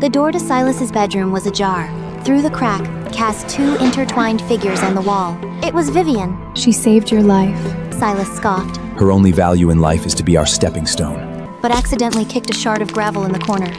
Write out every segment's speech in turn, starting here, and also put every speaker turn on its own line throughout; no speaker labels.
The door to Silas's bedroom was ajar. Through the crack, cast two intertwined figures on the wall. It was Vivienne.
She saved your life.
Silas scoffed,
Her only value in life is to be our stepping stone.
but accidentally kicked a shard of gravel in the corner.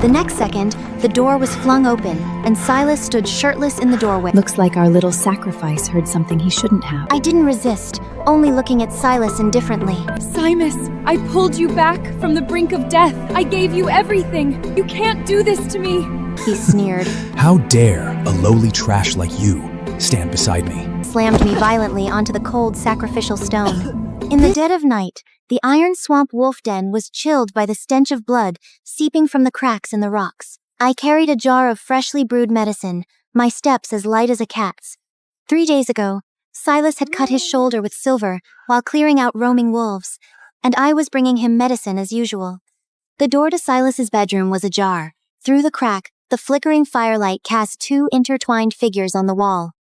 The next second, the door was flung open, and Silas stood shirtless in the doorway.
Looks like our little sacrifice heard something he shouldn't have.
I didn't resist, only looking at Silas indifferently.
Silas, I pulled you back from the brink of death. I gave you everything. You can't do this to me.
He sneered,
How dare a lowly trash like you stand beside me?
slammed me violently onto the cold sacrificial stone. In the dead of night, the iron swamp wolf den was chilled by the stench of blood seeping from the cracks in the rocks. I carried a jar of freshly brewed medicine, my steps as light as a cat's. 3 days ago, Silas had cut his shoulder with silver while clearing out roaming wolves, and I was bringing him medicine as usual. The door to Silas's bedroom was ajar. Through the crack, the flickering firelight cast two intertwined figures on the wall.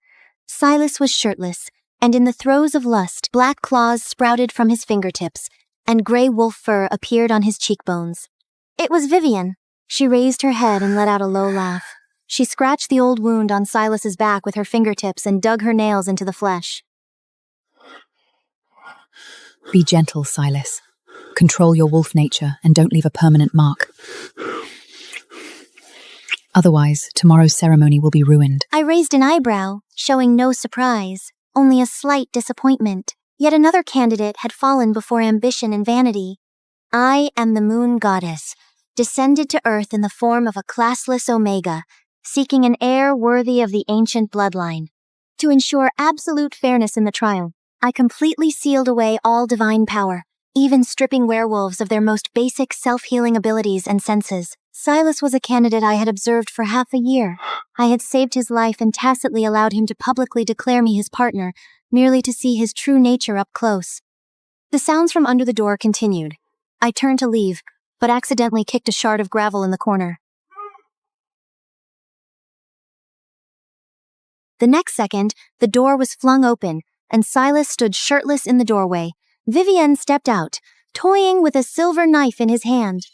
Silas was shirtless, and in the throes of lust, black claws sprouted from his fingertips, and gray wolf fur appeared on his cheekbones. It was Vivienne. She raised her head and let out a low laugh. She scratched the old wound on Silas's back with her fingertips and dug her nails into the flesh.
Be gentle, Silas. Control your wolf nature and don't leave a permanent mark. Otherwise, tomorrow's ceremony will be ruined.
I raised an eyebrow, showing no surprise, only a slight disappointment. Yet another candidate had fallen before ambition and vanity. I am the moon goddess, descended to earth in the form of a classless omega, seeking an heir worthy of the ancient bloodline. To ensure absolute fairness in the trial, I completely sealed away all divine power, even stripping werewolves of their most basic self-healing abilities and senses. Silas was a candidate I had observed for half a year. I had saved his life and tacitly allowed him to publicly declare me his partner, merely to see his true nature up close. The sounds from under the door continued. I turned to leave, but accidentally kicked a shard of gravel in the corner. The next second, the door was flung open, and Silas stood shirtless in the doorway. Vivienne stepped out, toying with a silver knife in his hand.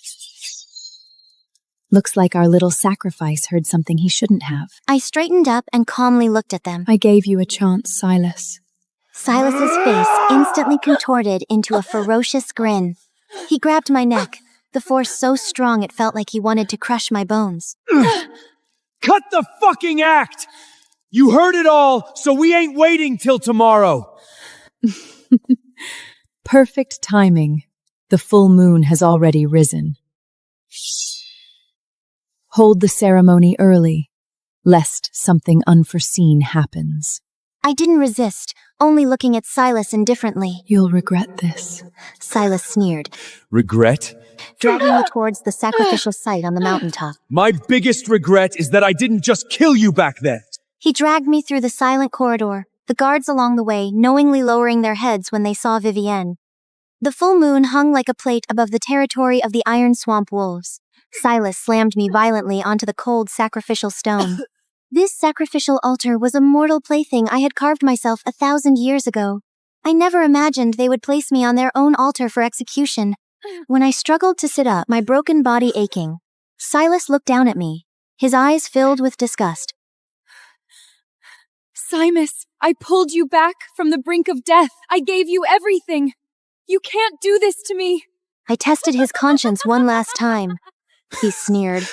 Looks like our little sacrifice heard something he shouldn't have.
I straightened up and calmly looked at them.
I gave you a chance, Silas.
Silas's face instantly contorted into a ferocious grin. He grabbed my neck, the force so strong it felt like he wanted to crush my bones.
Cut the fucking act! You heard it all, so we ain't waiting till tomorrow.
Perfect timing. The full moon has already risen. Hold the ceremony early, lest something unforeseen happens.
I didn't resist, only looking at Silas indifferently.
You'll regret this.
Silas sneered,
Regret?
dragging me towards the sacrificial site on the mountaintop.
My biggest regret is that I didn't just kill you back then.
He dragged me through the silent corridor, the guards along the way knowingly lowering their heads when they saw Vivienne. The full moon hung like a plate above the territory of the iron swamp wolves. Silas slammed me violently onto the cold sacrificial stone. This sacrificial altar was a mortal plaything I had carved myself 1,000 years ago. I never imagined they would place me on their own altar for execution. When I struggled to sit up, my broken body aching, Silas looked down at me, his eyes filled with disgust.
Silas, I pulled you back from the brink of death. I gave you everything. You can't do this to me.
I tested his conscience one last time. He sneered.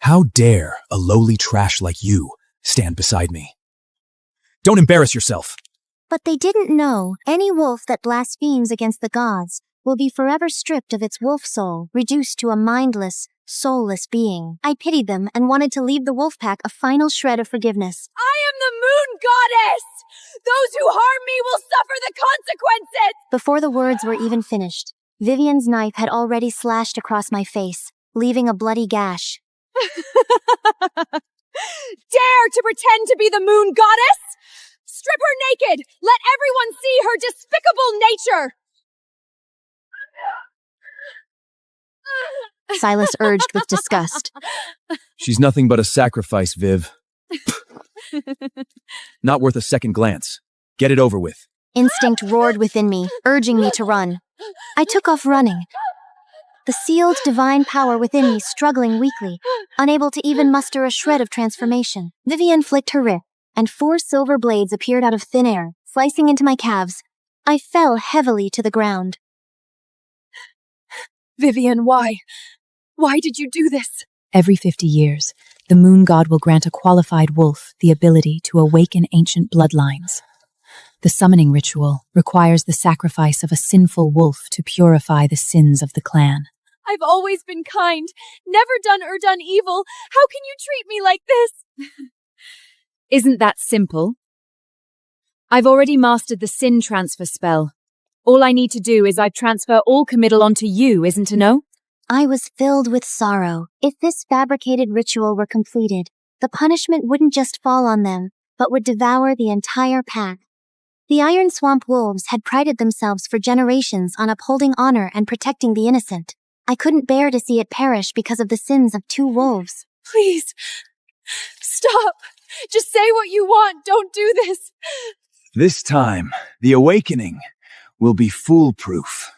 How dare a lowly trash like you stand beside me? Don't embarrass yourself.
But they didn't know any wolf that blasphemes against the gods will be forever stripped of its wolf soul, reduced to a mindless, soulless being. I pitied them and wanted to leave the wolf pack a final shred of forgiveness.
I am the moon goddess! Those who harm me will suffer the consequences!
Before the words were even finished, Vivienne's knife had already slashed across my face, leaving a bloody gash.
Dare to pretend to be the moon goddess? Strip her naked! Let everyone see her despicable nature!
Silas urged with disgust.
She's nothing but a sacrifice, Viv. Not worth a second glance. Get it over with.
Instinct roared within me, urging me to run. I took off running. the sealed divine power within me struggling weakly, unable to even muster a shred of transformation. Vivienne flicked her wrist, and 4 silver blades appeared out of thin air, slicing into my calves. I fell heavily to the ground.
Vivienne, why? Why did you do this?
Every 50 years, the moon god will grant a qualified wolf the ability to awaken ancient bloodlines. The summoning ritual requires the sacrifice of a sinful wolf to purify the sins of the clan.
I've always been kind, never done or done evil. How can you treat me like this?
Isn't that simple? I've already mastered the sin transfer spell. All I need to do is I transfer all committal onto you, isn't it no?
I was filled with sorrow. If this fabricated ritual were completed, the punishment wouldn't just fall on them, but would devour the entire pack. The Iron Swamp Wolves had prided themselves for generations on upholding honor and protecting the innocent. I couldn't bear to see it perish because of the sins of 2 wolves.
Please, stop. Just say what you want. Don't do this.
This time, the awakening will be foolproof.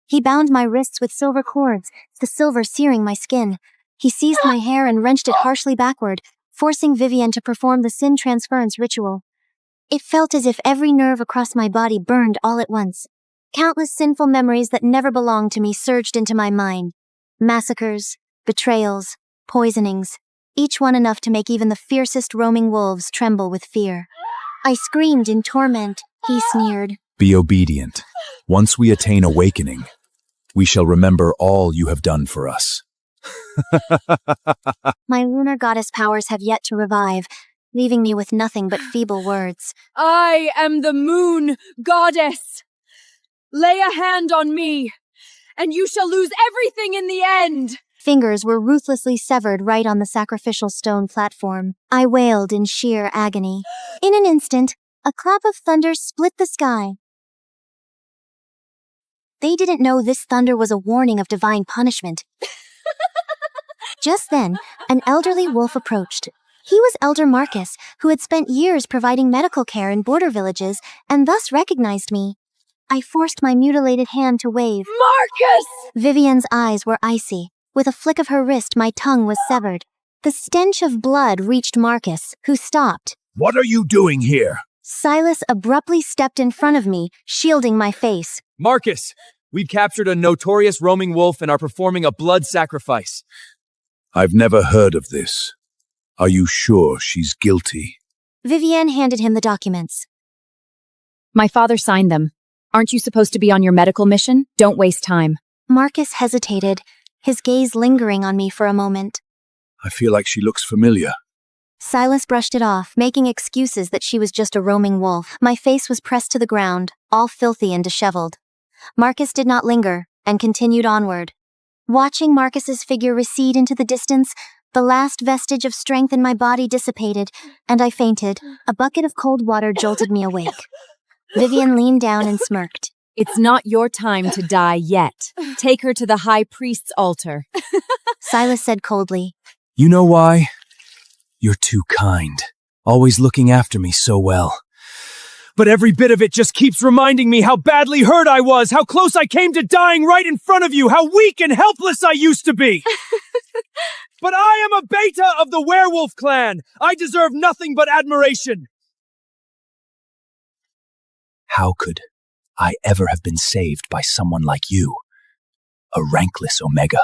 He bound my wrists with silver cords, the silver searing my skin. He seized my hair and wrenched it harshly backward, forcing Vivienne to perform the sin transference ritual. It felt as if every nerve across my body burned all at once. Countless sinful memories that never belonged to me surged into my mind. Massacres, betrayals, poisonings, each one enough to make even the fiercest roaming wolves tremble with fear. I screamed in torment. He sneered.
Be obedient. Once we attain awakening, we shall remember all you have done for us.
My lunar goddess powers have yet to revive, leaving me with nothing but feeble words.
I am the moon goddess. Lay a hand on me, and you shall lose everything in the end.
Fingers were ruthlessly severed right on the sacrificial stone platform. I wailed in sheer agony. In an instant, a clap of thunder split the sky. They didn't know this thunder was a warning of divine punishment. Just then, an elderly wolf approached. He was Elder Marcus, who had spent years providing medical care in border villages and thus recognized me. I forced my mutilated hand to wave.
Marcus!
Vivienne's eyes were icy. With a flick of her wrist, my tongue was severed. The stench of blood reached Marcus, who stopped.
What are you doing here?
Silas abruptly stepped in front of me, shielding my face.
Marcus, we've captured a notorious roaming wolf and are performing a blood sacrifice.
I've never heard of this. Are you sure she's guilty?
Vivienne handed him the documents.
My father signed them. Aren't you supposed to be on your medical mission? Don't waste time.
Marcus hesitated, his gaze lingering on me for a moment.
I feel like she looks familiar.
Silas brushed it off, making excuses that she was just a roaming wolf. My face was pressed to the ground, all filthy and disheveled. Marcus did not linger, and continued onward. Watching Marcus's figure recede into the distance, the last vestige of strength in my body dissipated, and I fainted. A bucket of cold water jolted me awake. Vivienne leaned down and smirked.
It's not your time to die yet. Take her to the high priest's altar.
Silas said coldly.
You know why? You're too kind, always looking after me so well.
But every bit of it just keeps reminding me how badly hurt I was, how close I came to dying right in front of you, how weak and helpless I used to be. But I am a beta of the werewolf clan. I deserve nothing but admiration.
How could I ever have been saved by someone like you? A rankless Omega.